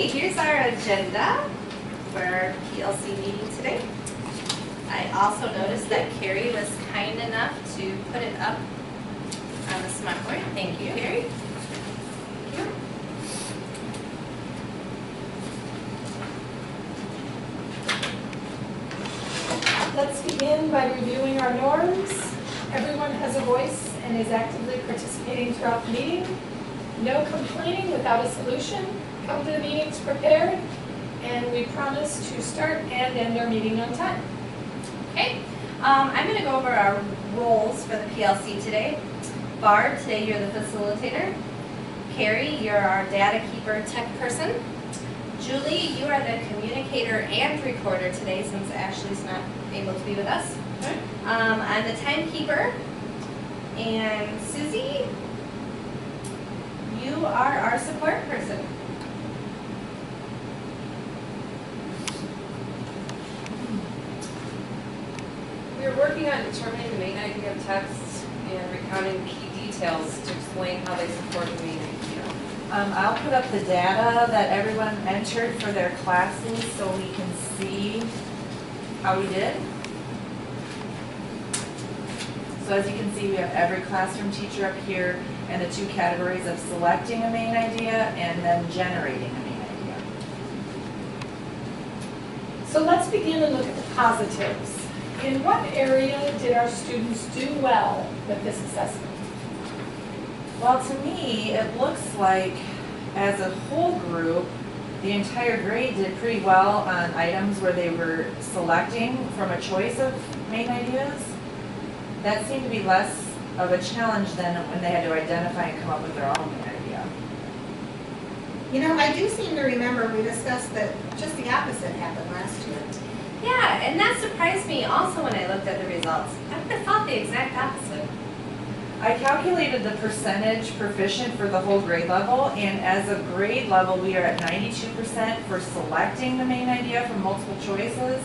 Okay, here's our agenda for our PLC meeting today. I also noticed that Carrie was kind enough to put it up on the smart board. Thank you, Carrie. Thank you. Let's begin by reviewing our norms. Everyone has a voice and is actively participating throughout the meeting. No complaining without a solution. Come to the meetings prepared, and we promise to start and end our meeting on time. Okay, I'm going to go over our roles for the PLC today. Barb, today you're the facilitator. Carrie, you're our data keeper tech person. Julie, you are the communicator and recorder today since Ashley's not able to be with us. Okay. I'm the timekeeper. And Susie, you are our support person. We are working on determining the main idea of texts and recounting key details to explain how they support the main idea. I'll put up the data that everyone entered for their classes so we can see how we did. So as you can see, we have every classroom teacher up here and the two categories of selecting a main idea and then generating a main idea. So let's begin and look at the positives. In what area did our students do well with this assessment? Well, to me, it looks like as a whole group, the entire grade did pretty well on items where they were selecting from a choice of main ideas. That seemed to be less of a challenge than when they had to identify and come up with their own main idea. You know, I do seem to remember we discussed that just the opposite happened last year. Yeah, and that surprised me also when I looked at the results. I would have thought the exact opposite. I calculated the percentage proficient for the whole grade level, and as a grade level, we are at 92% for selecting the main idea from multiple choices,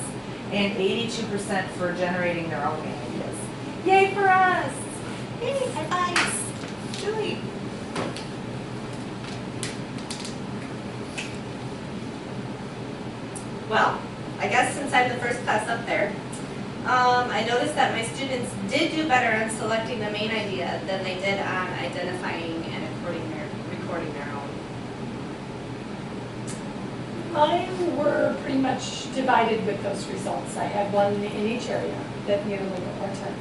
and 82% for generating their own main ideas. Yay for us! Yay, high fives. Julie. Well, I guess since I'm the first class up there, I noticed that my students did do better on selecting the main idea than they did on identifying and recording their own. Mine were pretty much divided with those results. I had one in each area that needed a little bit more time.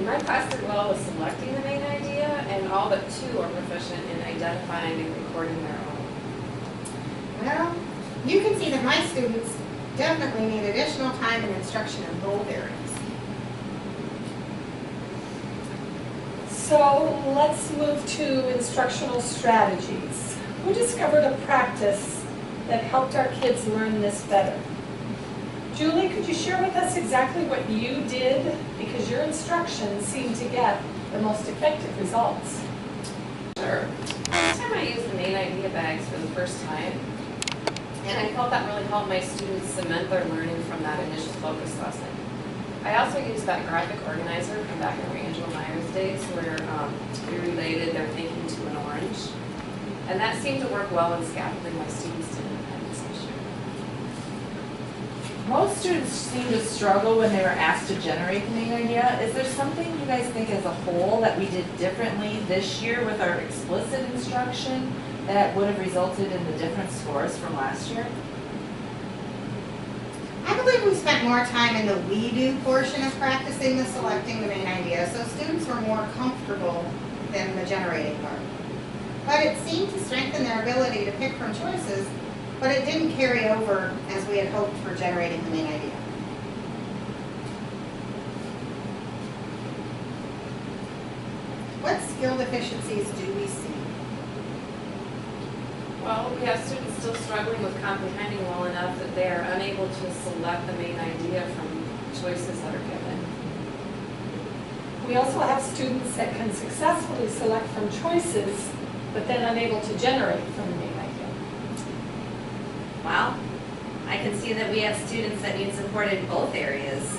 My class did well with selecting the main idea, and all but two are proficient in identifying and recording their own. Well, you can see that my students definitely need additional time and instruction in both areas. So let's move to instructional strategies. Who discovered a practice that helped our kids learn this better? Julie, could you share with us exactly what you did? Because your instructions seem to get the most effective results. Sure. This time I used the main idea bags for the first time, and I felt that really helped my students cement their learning from that initial focus lesson. I also used that graphic organizer from back in Angela Meyer's days where we related their thinking to an orange. And that seemed to work well in scaffolding my students to independence this year. Most students seem to struggle when they were asked to generate the main idea. Is there something you guys think as a whole that we did differently this year with our explicit instruction that would have resulted in the different scores from last year? I believe we spent more time in the we do portion of practicing the selecting the main idea, so students were more comfortable than the generating part. But it seemed to strengthen their ability to pick from choices, but it didn't carry over as we had hoped for generating the main idea. What skill deficiencies do we see? Well, we have students still struggling with comprehending well enough that they are unable to select the main idea from choices that are given. We also have students that can successfully select from choices, but then unable to generate from the main idea. Wow, I can see that we have students that need support in both areas.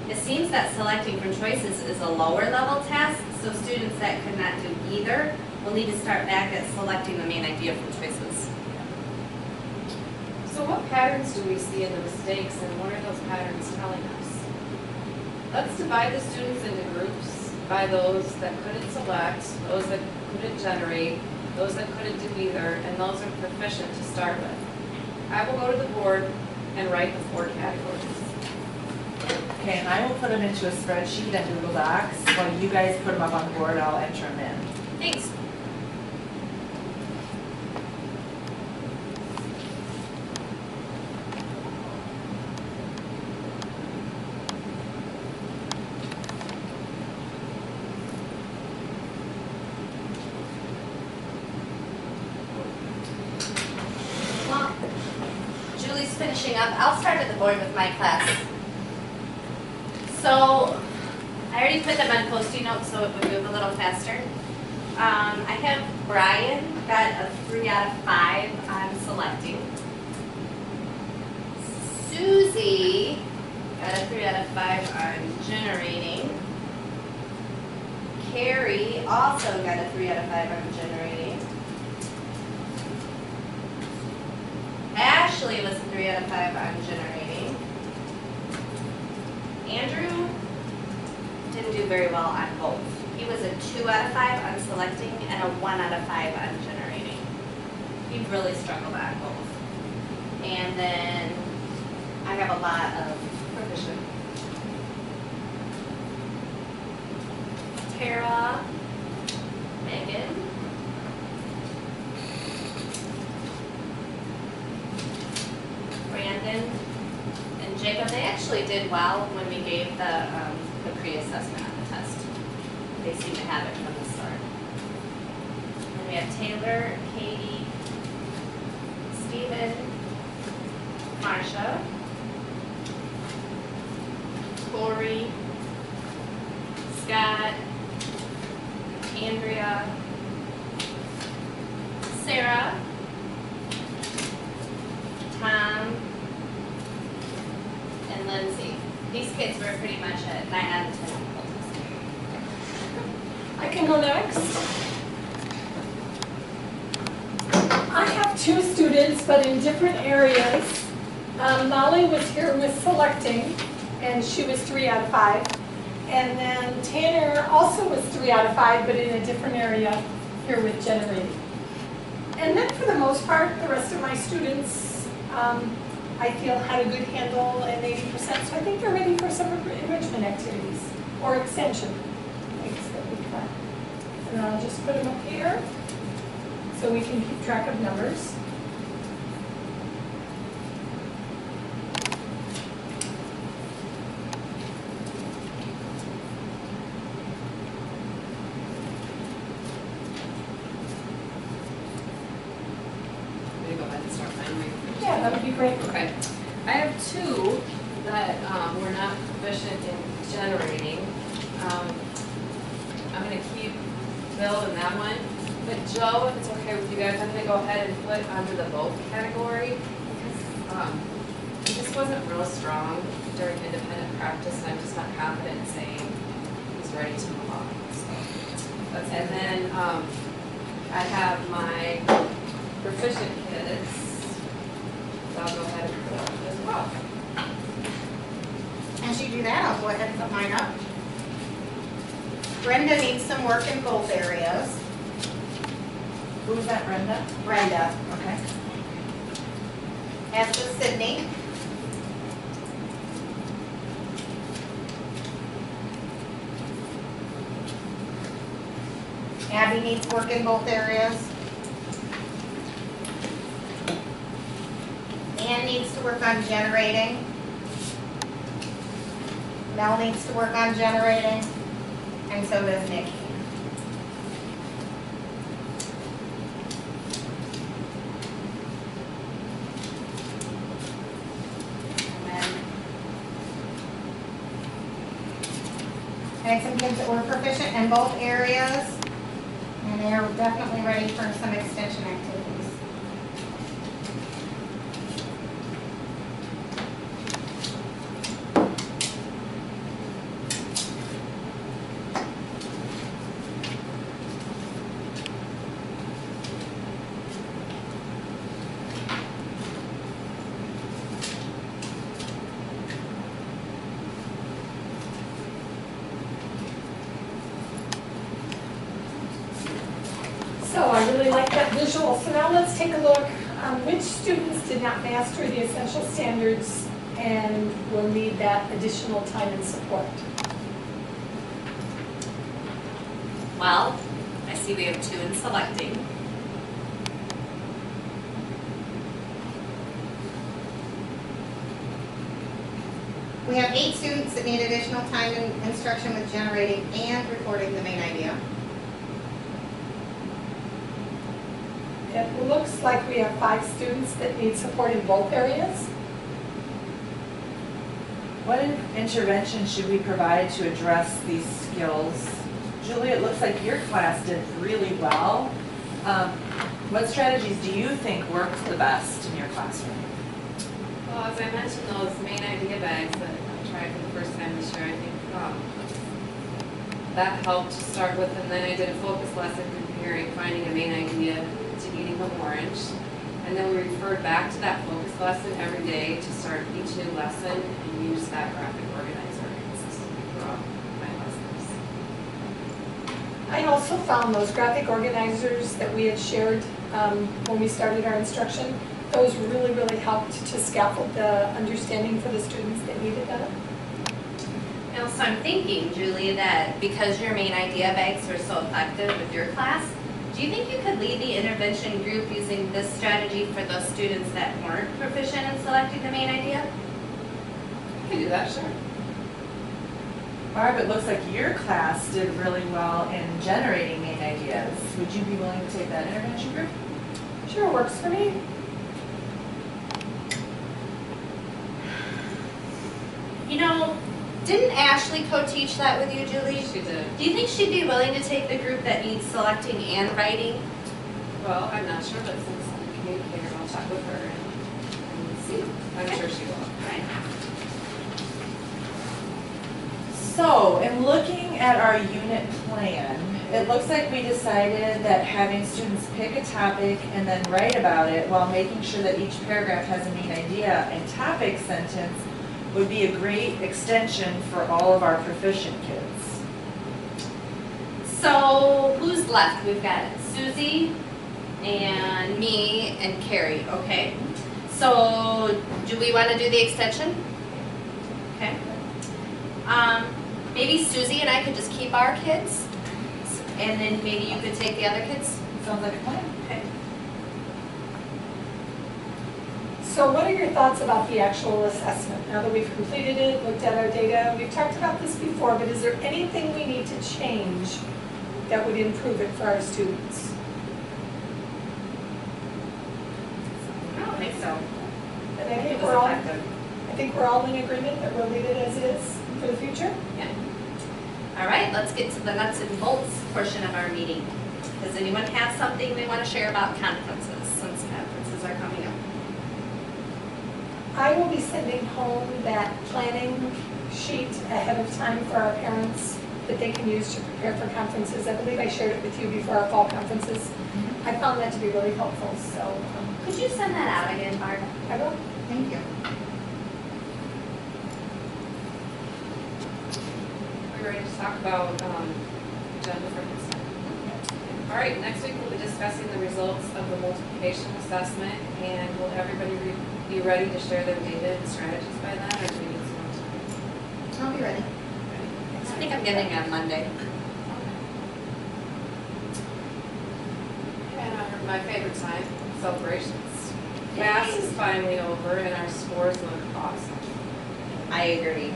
It seems that selecting from choices is a lower level task, so students that could not do either we'll need to start back at selecting the main idea from choices. So what patterns do we see in the mistakes, and what are those patterns telling us? Let's divide the students into groups by those that couldn't select, those that couldn't generate, those that couldn't do either, and those are proficient to start with. I will go to the board and write the 4 categories. Okay, and I will put them into a spreadsheet and Google Docs. While you guys put them up on the board, I'll enter them in. Thanks. Well, Julie's finishing up. I'll start at the board with my class. So, I already put them on Post-it notes so it would move a little faster. I have Brian got a 3 out of 5 on selecting. Susie got a 3 out of 5 on generating. Carrie also got a 3 out of 5 on generating. Ashley was a 3 out of 5 on generating. Andrew didn't do very well on both. He was a 2 out of 5 on selecting and a 1 out of 5 on generating. He really struggled on both. And then I have a lot of proficient. Tara, Megan, Brandon, and Jacob. They actually did well when we gave the pre-assessment on the test. They seem to have it from the start. And we have Taylor, Katie, Stephen, Marsha, Corey, Scott, Andrea, Sarah, Tom, and Lindsay. These kids were pretty much at 9 out of 10. I can go next. I have 2 students, but in different areas. Molly was here with selecting, and she was 3 out of 5. And then Tanner also was 3 out of 5, but in a different area here with generating. And then for the most part, the rest of my students, I feel had a good handle and 80%, so I think they're ready for some enrichment activities or extension. And I'll just put them up here so we can keep track of numbers. I'm gonna go ahead and start mine. Yeah, that would be great. Okay. I have 2 that were not proficient in generating. I'm gonna keep Bill in that one. But Joe, if it's okay with you guys, I'm gonna go ahead and put under the both category because he just wasn't real strong during independent practice, and I'm just not confident in saying he's ready to move on. So and then I have my proficient kids. So I'll go ahead and put them as well. As you do that, I'll go ahead and put mine up. Brenda needs some work in both areas. Who was that, Brenda? Brenda. Okay. As does Sydney. Abby needs work in both areas. Ann needs to work on generating. Mel needs to work on generating. And so does Nikki. I had some kids that were proficient in both areas, and they're definitely ready for some extension activities. like that visual. So now let's take a look. Which students did not master the essential standards and will need that additional time and support? Well, I see we have 2 in selecting. We have 8 students that need additional time in instruction with generating and recording the main idea. It looks like we have 5 students that need support in both areas. What intervention should we provide to address these skills? Julie, it looks like your class did really well. What strategies do you think worked the best in your classroom? Well, as I mentioned, those main idea bags that I tried for the first time this year, I think that helped to start with, and then I did a focus lesson comparing finding a main idea to eating an orange. And then we referred back to that focus lesson every day to start each new lesson and use that graphic organizer consistently throughout my lessons. I also found those graphic organizers that we had shared when we started our instruction. Those really, really helped to scaffold the understanding for the students that needed that. And so I'm thinking, Julie, that because your main idea bags were so effective with your class, do you think you could lead the intervention group using this strategy for those students that weren't proficient in selecting the main idea? I can do that, sure. Barb, it looks like your class did really well in generating main ideas. Would you be willing to take that intervention group? Sure, works for me. You know, didn't Ashley co-teach that with you, Julie? She did. Do you think she'd be willing to take the group that needs selecting and writing? Well, I'm not sure, but since I'm a communicator, I'll check with her and see. I'm sure she will. Right. So, in looking at our unit plan, it looks like we decided that having students pick a topic and then write about it while making sure that each paragraph has a main idea and topic sentence would be a great extension for all of our proficient kids. So who's left? We've got Susie and me and Carrie, okay? So do we want to do the extension? Okay. Maybe Susie and I could just keep our kids, and then maybe you could take the other kids? Sounds like a plan. Okay. So what are your thoughts about the actual assessment? Now that we've completed it, looked at our data, we've talked about this before, but is there anything we need to change that would improve it for our students? I don't think so. And I It think was we're all, effective. I think we're all in agreement that we'll leave it as is for the future. Yeah. All right, let's get to the nuts and bolts portion of our meeting. Does anyone have something they want to share about conferences, since conferences are coming up? I will be sending home that planning sheet ahead of time for our parents that they can use to prepare for conferences. I believe I shared it with you before our fall conferences. I found that to be really helpful, so Could you send that out again, Barb? I will. Thank you. We're ready to talk about agenda for consent. All right, next week we'll be discussing the results of the multiplication assessment, and will everybody be ready to share their data and strategies by then, or do we need some more time? I'll be ready. I think I'm getting it on Monday. And my favorite time, celebrations. Mass is finally over and our scores look awesome. I agree.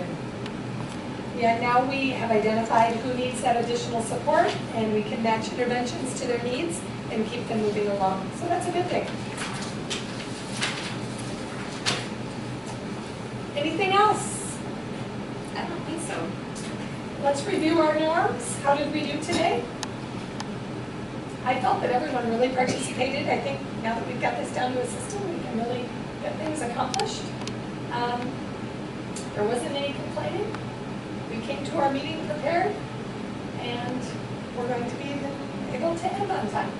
Yeah, now we have identified who needs that additional support, and we can match interventions to their needs and keep them moving along. So that's a good thing. Anything else? I don't think so. Let's review our norms. How did we do today? I felt that everyone really participated. I think now that we've got this down to a system, we can really get things accomplished. There wasn't any complaining. We came to our meeting prepared, and we're going to be able to end on time.